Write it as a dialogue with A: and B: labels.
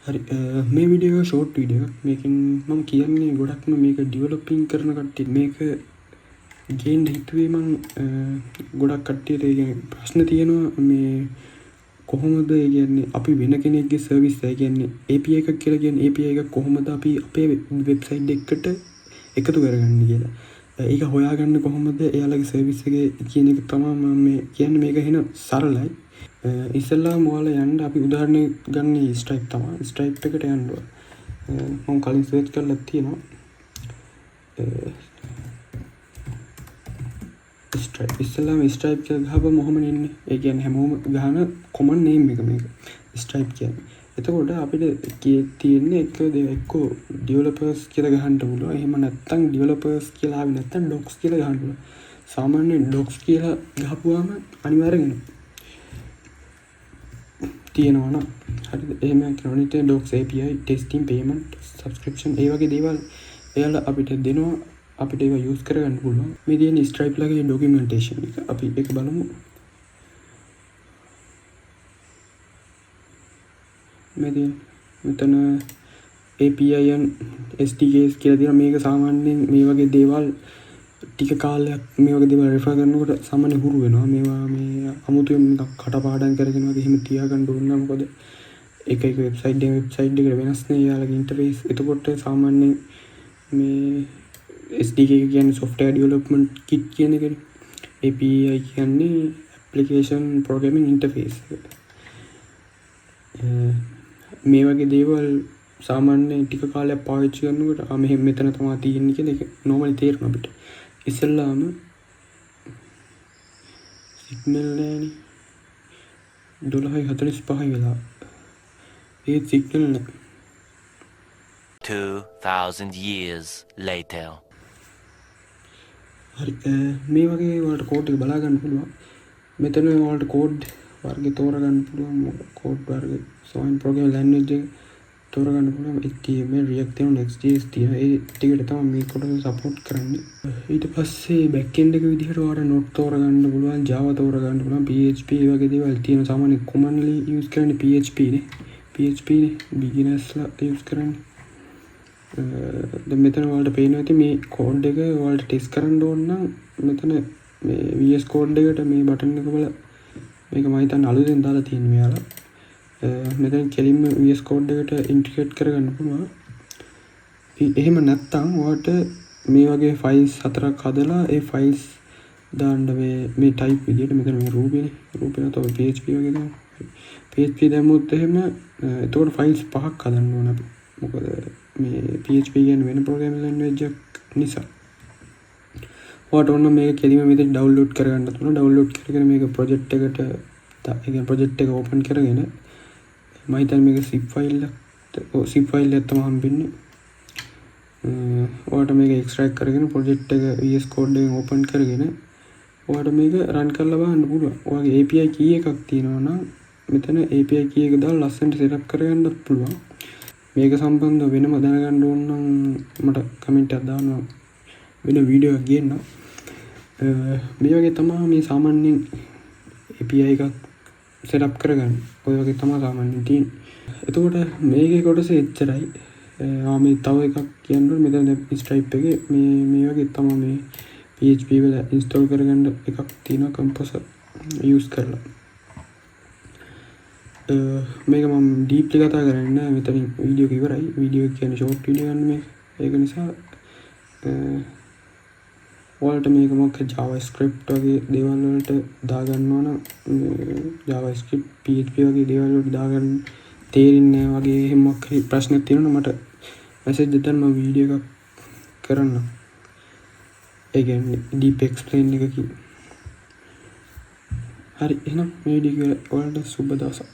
A: හරි මේ video short video මේකින් මම කියන්නේ ගොඩක්ම මේක ඩිවලොපින් කරන කට්ටිය මේක ගේන්න හිතුවේ මං ගොඩක් කට්ටියට ප්‍රශ්න තියෙනවා මේ කොහොමද ඒ කියන්නේ අපි වෙන කෙනෙක්ගේ සර්විස් එක කියන්නේ API එකක් කියලා කියන්නේ API එක කොහොමද අපි අපේ වෙබ්සයිට් එකකට එකතු කරගන්නේ කියලා. ඒක හොයාගන්න කොහොමද එයාලගේ සර්විස් එකේ කියන එක තමයි මම මේ කියන්නේ. මේක එහෙන සරලයි. ඉස්සෙල්ලාම ඔයාලා යන්න අපි උදාහරණයක් ගන්න ස්ට්‍රයිප් තමයි. ස්ට්‍රයිප් එකට යන්න ඕන. මම කලින් සර්ච් කරලා තියෙනවා. ස්ට්‍රයිප් ඉස්සෙල්ලාම ස්ට්‍රයිප් කියලා ගහපුවම මොහොම ඉන්නේ. ඒ කියන්නේ හැමෝම ගහන කොමන් නේම් එක මේක. ස්ට්‍රයිප් කියන්නේ. එතකොට අපිට තියෙන්නේ එක්ක ඩෙවලොපර්ස් කියලා ගහන්න පුළුවන්. එහෙම නැත්නම් ඩෙවලොපර්ස් කියලා ආවේ නැත්නම් ඩොක්ස් කියලා ගහන්න පුළුවන්. සාමාන්‍යයෙන් ඩොක්ස් කියලා ගහපුවාම අනිවාර්යෙන් තියෙනවා නම් හරිද? එහෙම කරනකොට ඩොක්ස් API ටෙස්ටිංగ్ පේමන්ට් සබ්ස්ක්‍රිප්ෂන් ඒ වගේ දේවල් එයාලා අපිට දෙනවා. අපිට ඒවා යූස් කරගන්න පුළුවන්. මේ තියෙන ස්ට්‍රයිප් ලගේ ඩොකියුමන්ටේෂන් එක අපි ඒක බලමු. මෙතන API and SDKs කියලා තියෙනවා. මේක සාමාන්‍යයෙන් මේ වගේ දේවල් ටික කාලයක් මේ වගේ දේවල් රෙෆර් කරනකොට සාමාන්‍ය හුරු වෙනවා. මේවා මේ අමුතුවෙන් කටපාඩම් කරගෙන වගේ එහෙම තියාගන්න ඕන නම් මොකද එක වෙබ්සයිට් එකට වෙනස් නේ යාලගේ ඉන්ටර්ෆේස්. එතකොට සාමාන්‍යයෙන් මේ SDK කියන්නේ software development kit කියන එකනේ. API කියන්නේ application programming interface. මේ වගේ දේවල් සාමාන්‍යයෙන් ටික කාලයක් පාවිච්චි කරනකොට මෙහෙම මෙතන තමයි තියෙන්නේ කියලා ඒක normally තේරෙනවා අපිට. ඉස්සෙල්ලාම සිග්නල් නෑනේ 12:45 වෙලා. ඒ සිග්නල් නෑ.
B: 2000 years later.
A: හරි මේ වගේ වලට කෝඩ් එක බලා ගන්න පුළුවන්. මෙතන වලට කෝඩ් වර්ගය තෝරගන්න පුළුවන්. කෝඩ් වර්ගය සෝයින් ප්‍රෝග්‍රෑමින් ලැන්ග්වේජ් එක තෝරගන්න පුළුවන්. HTML React තියෙනවා Next.js තියෙනවා. ඒ ටිකට තමයි මේ කොටස සපෝට් කරන්නේ. ඊට පස්සේ බෑක් එන්ඩ් එක විදිහට ඔයාලට නෝට් තෝරගන්න පුළුවන්. Java තෝරගන්න පුළුවන්. PHP වගේ දේවල් තියෙනවා. සාමාන්‍ය commonly use කරන්නේ PHP නේ. PHP නේ beginnersලා use කරන්නේ. දැන් මෙතන ඔයාලට පේනවා ඇති මේ කෝඩ් එක ඔයාලට ටෙස්ට් කරන්න ඕන නම් මෙතන මේ VS Code එකට මේ බටන් එක වල මේක මම හිතන්නේ අලුතෙන් දාලා තියෙන්නේ මෙයාලා. මෙතන කෙලින්ම VS Code එකට ඉන්ටිග්‍රේට් කරගන්න පුළුවන්. එහෙම නැත්නම් ඔයාලට මේ වගේ ෆයිල්ස් හතරක් හදලා ඒ ෆයිල්ස් දාන්න මේ ටයිප් විදියට මෙතන මේ Ruby නැත්නම් PHP වගේ දාන්න. PHP දැම්මොත් එහෙම එතකොට ෆයිල්ස් පහක් හදන්න ඕන අපි. මොකද මේ PHP කියන්නේ වෙන ප්‍රෝග්‍රෑමින් ලැන්ග්වේජ් එකක් නිසා. ඔයාලට ඕන මේක කෙලින්ම මෙතන ඩවුන්ලෝඩ් කරගන්න පුළුවන්. ඩවුන්ලෝඩ් කරගෙන මේක ප්‍රොජෙක්ට් එකට ප්‍රොජෙක්ට් එක ඕපන් කරගෙන මම හිතන්නේ මේක zip ෆයිල් එකක් තමයි හම්බෙන්නේ. ඔයාලට මේක එක්ස්ට්‍රැක්ට් කරගෙන ප්‍රොජෙක්ට් එක VS Code එකෙන් ඕපන් කරගෙන ඔයාලට මේක රන් කරලා බලන්න පුළුවන්. ඔයාගේ API key එකක් තියෙනවා නම් මෙතන API key එක දාලා ලස්සනට සෙටප් කරගන්නත් පුළුවන්. මේක සම්බන්ධව වෙනම දැනගන්න ඕන නම් මට කමෙන්ට් එකක් දාන්න වෙන වීඩියෝ එකක් ගේන්න. මේ වගේ තමයි මේ සාමාන්‍යයෙන් API එකක් සෙටප් කරගන්න. ඔය වගේ තමයි සාමාන්‍යයෙන් තියෙන්නේ. එතකොට මේකේ කොටස එච්චරයි. මේ තව එකක් කියන්න ඕනේ. මෙතන දැන් Stripe එකේ මේ වගේ තමයි මේ PHP වල ඉන්ස්ටෝල් කරගන්න එකක් තියෙනවා Composer use කරලා. මේක මම ඩීප්ලි කතා කරන්නේ නැහැ. මෙතන වීඩියෝ එක ඉවරයි. වීඩියෝ එක කියන්නේ ෂෝට් වීඩියෝ ගන්න මේක. ඒක නිසා ඔයාලට මේක මොකක් JavaScript වගේ දේවල් වලට දාගන්නවා නම් JavaScript PHP වගේ දේවල් වලට දාගන්න තේරෙන්නේ නැහැ වගේ එහෙම මොකක් හරි ප්‍රශ්නයක් තියෙනවා මට මැසේජ් දෙන්න මම වීඩියෝ එකක් කරන්න. ඒ කියන්නේ deep explain එකකින්. හරි එහෙනම් මේ වීඩියෝ එක ඔයාලට සුබ දවසක්.